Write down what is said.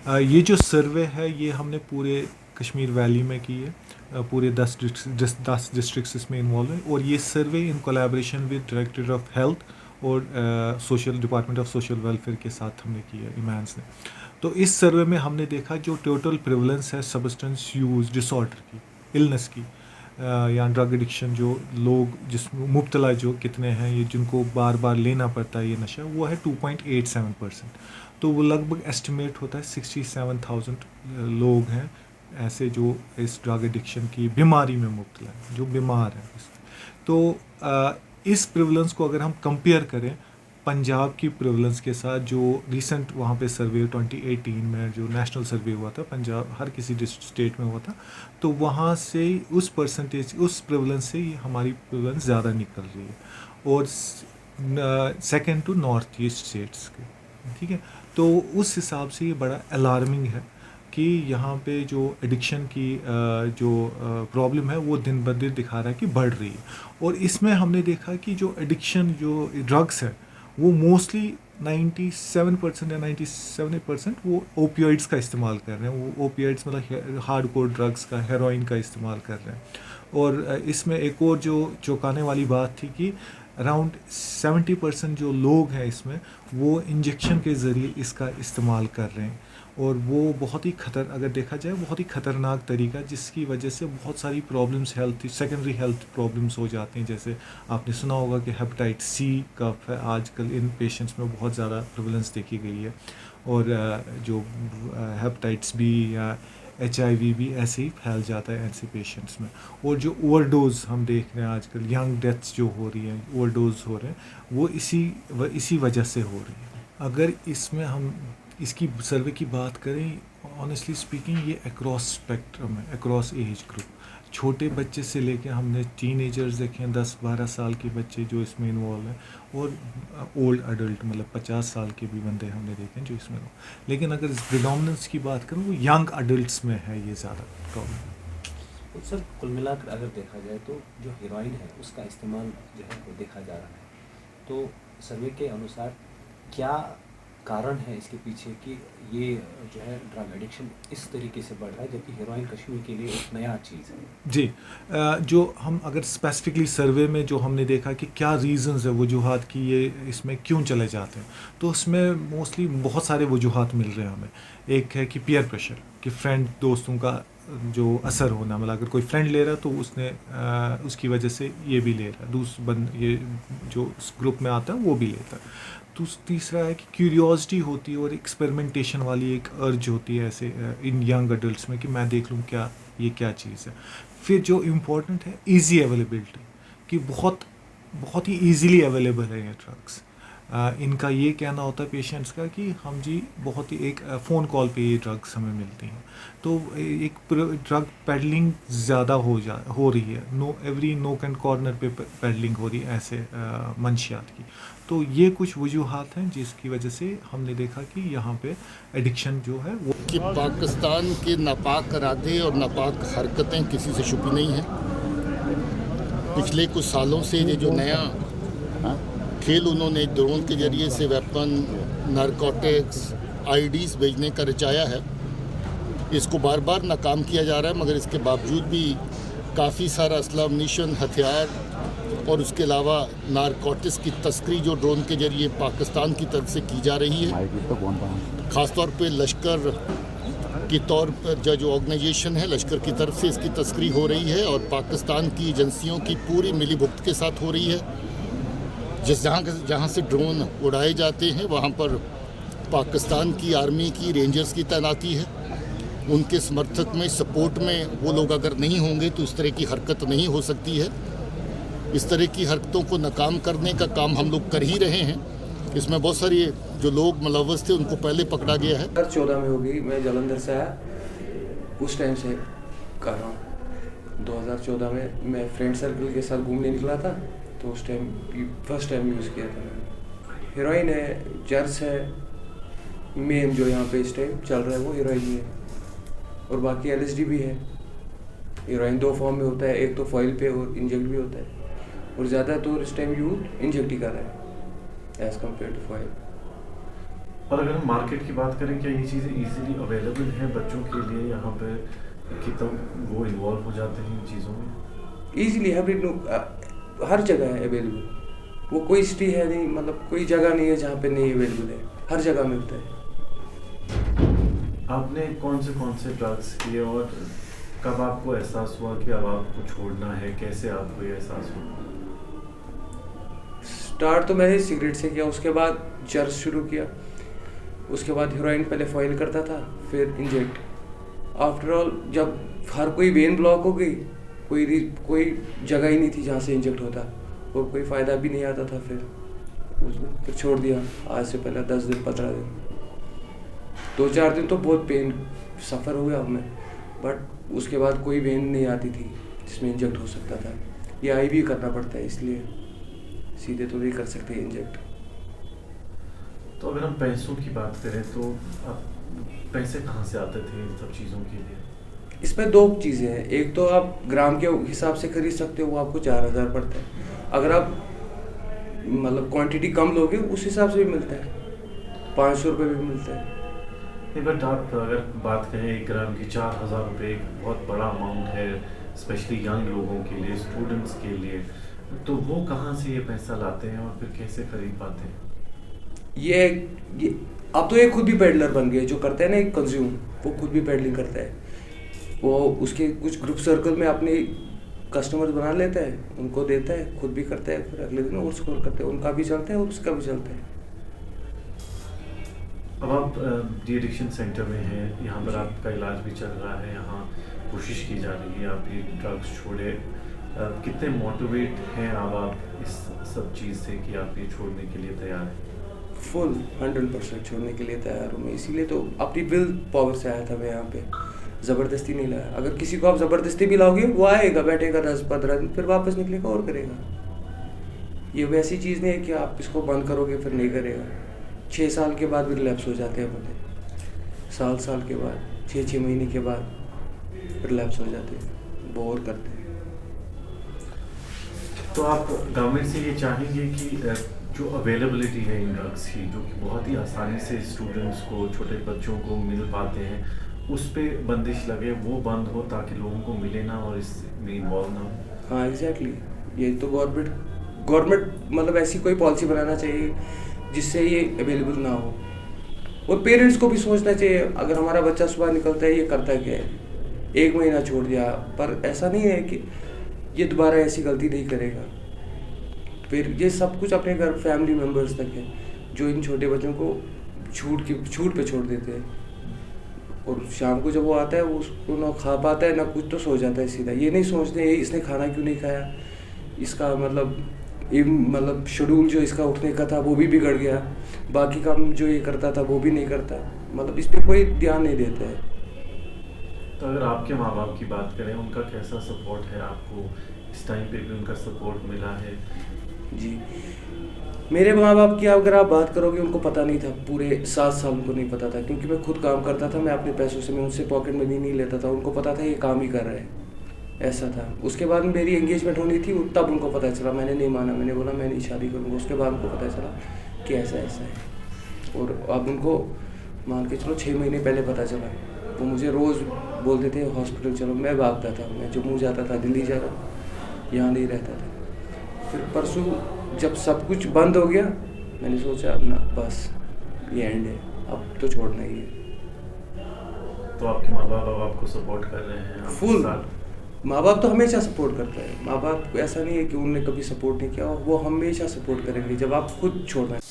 ये जो सर्वे है ये हमने पूरे कश्मीर वैली में की है, पूरे 10 डिस्ट्रिक्ट्स इसमें इन्वॉल्व हैं, और ये survey in collaboration with director of health और social department of social welfare के साथ हमने किया इमान्स ने। तो इस सर्वे में हमने देखा जो टोटल प्रेवलेंस है सब्सटेंस यूज डिसऑर्डर की, इलनेस की, या ड्रग एडिक्शन, जो लोग जिसमें मुब्तला जो कितने हैं, ये जिनको बार बार लेना पड़ता है ये नशा, वो है 2.87%। तो वो लगभग एस्टिमेट होता है 67,000 लोग हैं ऐसे जो इस ड्रग एडिक्शन की बीमारी में मुब्तला है, जो बीमार हैं। तो इस प्रेवलेंस को अगर हम कंपेयर करें पंजाब की प्रेवलेंस के साथ, जो रिसेंट वहाँ पे सर्वे 2018 में जो नेशनल सर्वे हुआ था, पंजाब हर किसी स्टेट में हुआ था, तो वहाँ से उस परसेंटेज, उस प्रेवलेंस से ही हमारी प्रेवलेंस ज़्यादा निकल रही है, और second to north east states के, ठीक है। तो उस हिसाब से ये बड़ा अलार्मिंग है कि यहाँ पे जो एडिक्शन की जो प्रॉब्लम है वो दिन ब दिन दिखा रहा है कि बढ़ रही है। और इसमें हमने देखा कि जो एडिक्शन, जो ड्रग्स है, वो मोस्टली 97% या 97% वो ओपियोइड्स का इस्तेमाल कर रहे हैं। वो ओपियोइड्स मतलब हार्ड कोर ड्रग्स का, हेरोइन का इस्तेमाल कर रहे हैं। और इसमें एक और जो चौंकाने वाली बात थी कि अराउंड 70% जो लोग हैं इसमें, वो इंजेक्शन के ज़रिए इसका इस्तेमाल कर रहे हैं, और वो बहुत ही अगर देखा जाए बहुत ही ख़तरनाक तरीका, जिसकी वजह से बहुत सारी प्रॉब्लम्स, सेकेंडरी हेल्थ प्रॉब्लम्स हो जाती हैं। जैसे आपने सुना होगा कि हेपेटाइटिस सी का आजकल इन पेशेंट्स में बहुत ज़्यादा प्रेवलेंस देखी गई है, और जो हेपेटाइटिस बी या HIV भी ऐसे ही फैल जाता है ऐसे पेशेंट्स में। और जो ओवरडोज हम देख रहे हैं आजकल, यंग डेथ्स जो हो रही हैं, ओवरडोज हो रहे हैं, वो इसी वजह से हो रही है। अगर इसमें हम इसकी सर्वे की बात करें, ऑनेस्टली स्पीकिंग ये अक्रॉस स्पेक्ट्रम है, अक्रॉस एज ग्रुप, छोटे बच्चे से लेके हमने टीनेजर्स देखे हैं, 10-12 साल के बच्चे जो इसमें इन्वॉल्व हैं, और ओल्ड अडल्ट मतलब 50 साल के भी बंदे हमने देखे हैं जो इसमें। लेकिन अगर इस प्रिडोमिनेंस की बात करूँ, वो यंग अडल्ट्स में है ये ज़्यादा प्रॉब्लम। तो सर कुल मिलाकर अगर देखा जाए तो जो हीरोइन है उसका इस्तेमाल जो है वो देखा जा रहा है, तो सर्वे के अनुसार क्या कारण है इसके पीछे कि ये जो है ड्रग एडिक्शन इस तरीके से बढ़ रहा है, जबकि हीरोइन कश्मीर के लिए एक नया चीज़ है? जी, जो हम अगर स्पेसिफिकली सर्वे में जो हमने देखा कि क्या रीज़न्स है वजूहात कि ये इसमें क्यों चले जाते हैं, तो उसमें मोस्टली बहुत सारे वजूहात मिल रहे हैं हमें। एक है कि पीयर प्रेशर, कि फ्रेंड दोस्तों का जो असर होना, मतलब अगर कोई फ्रेंड ले रहा है तो उसने उसकी वजह से ये भी ले रहा है, ये जो उस ग्रुप में आता है वो भी लेता है। तो तीसरा है कि क्यूरियोसिटी होती है और एक्सपेरिमेंटेशन वाली एक अर्ज होती है ऐसे इन यंग अडल्ट्स में, कि मैं देख लूँ ये क्या चीज़ है। फिर जो इम्पोर्टेंट है इजी अवेलेबिलिटी, कि बहुत ही ईजीली अवेलेबल है ये ड्रग्स। इनका ये कहना होता है पेशेंट्स का कि हम जी बहुत ही एक फ़ोन कॉल पे ये ड्रग्स हमें मिलती हैं। तो एक ड्रग पेडलिंग ज़्यादा हो रही है, एवरी नोक एंड कॉर्नर पे पेडलिंग हो रही है ऐसे मंशियात की। तो ये कुछ वजूहात हैं जिसकी वजह से हमने देखा कि यहाँ पे एडिक्शन जो है वो, कि पाकिस्तान के नापाक इरादे और नापाक हरकतें किसी से छुपी नहीं हैं। पिछले कुछ सालों से ये जो नया खेल उन्होंने ड्रोन के जरिए से वेपन, नारकोटिक्स, IDs भेजने का रचाया है, इसको बार बार नाकाम किया जा रहा है। मगर इसके बावजूद भी काफ़ी सारा असला अमनीशन, हथियार और उसके अलावा नारकोटिक्स की तस्करी जो ड्रोन के जरिए पाकिस्तान की तरफ से की जा रही है, ख़ासतौर पे लश्कर के तौर पर जो ऑर्गेनाइजेशन है, लश्कर की तरफ से इसकी तस्करी हो रही है, और पाकिस्तान की एजेंसियों की पूरी मिलीभुगत के साथ हो रही है। जहाँ से ड्रोन उड़ाए जाते हैं वहाँ पर पाकिस्तान की आर्मी की, रेंजर्स की तैनाती है। उनके समर्थक में, सपोर्ट में वो लोग अगर नहीं होंगे तो इस तरह की हरकत नहीं हो सकती है। इस तरह की हरकतों को नाकाम करने का काम हम लोग कर ही रहे हैं। इसमें बहुत सारी जो लोग मुलव्वस थे उनको पहले पकड़ा गया है। 2014 में होगी, मैं जालंधर से आया, उस टाइम से कर रहा हूँ। 2014 में मैं फ्रेंड सर्कल के साथ घूमने निकला था, तो उस टाइम फर्स्ट टाइम यूज़ किया था मैंने। हीरोइन है, जर्स है, मेन जो यहाँ पे इस टाइम चल रहा है वो हीरोइन ही है, और बाकी LSD भी है। हीरोइन 2 फॉर्म में होता है, एक तो फॉइल पे और इंजेक्ट भी होता है, और ज़्यादा तो इस टाइम यूथ इंजेक्ट ही कर रहा है एज़ कम्पेयर टू फॉइल। और अगर हम मार्केट की बात करें, क्या ये चीज़ें इजीली अवेलेबल हैं बच्चों के लिए यहाँ पे, कि तब वो इन्वॉल्व हो जाते हैं इन चीज़ों में? ईजिली हर जगह है अवेलेबल। वो कोई सिटी है नहीं, मतलब कोई जगह नहीं है जहाँ पे नहीं अवेलेबल है, हर जगह मिलता है। आपने कौन से ड्रग्स किए और कब आपको एहसास हुआ कि अब आपको छोड़ना है? कैसे आपको ये एहसास हुआ? स्टार्ट तो मैंने सिगरेट से किया, उसके बाद चर्च शुरू किया, उसके बाद हेरोइन पहले फॉइल करता था, फिर इंजेक्ट। आफ्टर ऑल जब हर कोई वेन ब्लॉक हो गई, कोई जगह ही नहीं थी जहाँ से इंजेक्ट होता, और कोई फ़ायदा भी नहीं आता था, फिर छोड़ दिया। आज से पहले 10 दिन 15 दिन 2-4 दिन तो बहुत पेन सफ़र हुआ मैं, बट उसके बाद कोई वेन नहीं आती थी जिसमें इंजेक्ट हो सकता था। ये आई भी करना पड़ता है, इसलिए सीधे तो नहीं कर सकते इंजेक्ट। तो अगर हम पैसों की बात करें तो आप पैसे कहाँ से आते थे इन सब चीज़ों के लिए? इसमें 2 चीज़ें हैं। एक तो आप ग्राम के हिसाब से खरीद सकते हो, वो आपको 4000 पड़ता है। अगर आप मतलब क्वांटिटी कम लोगे उस हिसाब से भी मिलता है, 500 रुपये भी मिलता है। नहीं, बट आप अगर बात करें 1 ग्राम की 4000 रुपये एक बहुत बड़ा अमाउंट है, स्पेशली यंग लोगों के लिए, स्टूडेंट्स के लिए। तो वो कहाँ से ये पैसा लाते हैं और फिर कैसे खरीद पाते हैं? ये अब तो ये खुद भी पेडलर बन गए, जो करते हैं ना एक कंज्यूम, वो खुद भी पेडलिंग करता है। वो उसके कुछ ग्रुप सर्कल में अपने कस्टमर्स बना लेता है, उनको देता है, खुद भी करता है, फिर अगले दिन और स्कोर करते हैं, उनका भी चलता है और उसका भी चलता है। अब आप डी एडिक्शन सेंटर में हैं, यहाँ पर आपका इलाज भी चल रहा है, यहाँ कोशिश की जा रही है आप ये ड्रग्स छोड़े। कितने मोटिवेट हैं अब आप इस सब चीज़ से कि आप ये छोड़ने के लिए तैयार हैं? फुल 100% छोड़ने के लिए तैयार हूँ मैं, इसीलिए तो अपनी विल पावर से आया था मैं यहाँ पे, ज़बरदस्ती नहीं लाया। अगर किसी को आप ज़बरदस्ती भी लाओगे, वो आएगा, बैठेगा 10-15 दिन, फिर वापस निकलेगा और करेगा। ये वैसी चीज़ नहीं है कि आप इसको बंद करोगे फिर नहीं करेगा। 6 साल के बाद भी रिलैप्स हो जाते हैं बंदे, साल के बाद, 6 महीने के बाद फिर रिलैप्स हो जाते हैं, वो और करते हैं। तो आप गवर्नमेंट से ये चाहेंगे कि जो अवेलेबिलिटी है इन ड्रग्स की, जो कि बहुत ही आसानी से स्टूडेंट्स को, छोटे बच्चों को मिल पाते हैं, उस पर बंदिश लगे, वो बंद हो ताकि लोगों को मिले ना और इसमें इन्वॉल्व ना हो? हाँ एग्जैक्टली, ये तो गवर्नमेंट मतलब ऐसी कोई पॉलिसी बनाना चाहिए जिससे ये अवेलेबल ना हो। और पेरेंट्स को भी सोचना चाहिए, अगर हमारा बच्चा सुबह निकलता है, ये करता क्या है, 1 महीना छोड़ दिया, पर ऐसा नहीं है कि ये दोबारा ऐसी गलती नहीं करेगा। फिर ये सब कुछ अपने घर फैमिली मेम्बर्स तक है, जो इन छोटे बच्चों को छूट पे छोड़ देते हैं, और शाम को जब वो आता है वो उसको ना खा पाता है ना कुछ, तो सो जाता है सीधा। ये नहीं सोचते इसने खाना क्यों नहीं खाया, इसका मतलब शेड्यूल जो इसका उठने का था वो भी बिगड़ गया, बाकी काम जो ये करता था वो भी नहीं करता, मतलब इस पर कोई ध्यान नहीं देता है। तो अगर आपके माँ बाप की बात करें, उनका कैसा सपोर्ट है आपको? इस टाइम पे भी उनका सपोर्ट मिला है? जी, मेरे माँ बाप की अगर आप बात करोगे, उनको पता नहीं था, पूरे 7 साल उनको नहीं पता था, क्योंकि मैं खुद काम करता था, मैं अपने पैसों से, मैं उनसे पॉकेट मनी नहीं लेता था। उनको पता था ये काम ही कर रहा है, ऐसा था। उसके बाद मेरी एंगेजमेंट होनी थी, तब उनको पता चला, मैंने नहीं माना, मैंने बोला मैं नहीं शादी करूँगा। उसके बाद उनको पता चला कि ऐसा है, और अब उनको मान के चलो 6 महीने पहले पता चला। वो मुझे रोज़ बोलते थे हॉस्पिटल चलो, मैं भागता था, मैं जम्मू जाता था, दिल्ली जाता, यहाँ नहीं रहता था। फिर परसों जब सब कुछ बंद हो गया, मैंने सोचा अब ना, बस ये एंड है, अब तो छोड़ना ही है। तो आपके माँ बाप अब आपको सपोर्ट कर रहे हैं? फुल। माँ बाप तो हमेशा सपोर्ट करता है, माँ बाप को ऐसा नहीं है कि उन्होंने कभी सपोर्ट नहीं किया, वो हमेशा सपोर्ट करेंगे जब आप खुद छोड़ना है।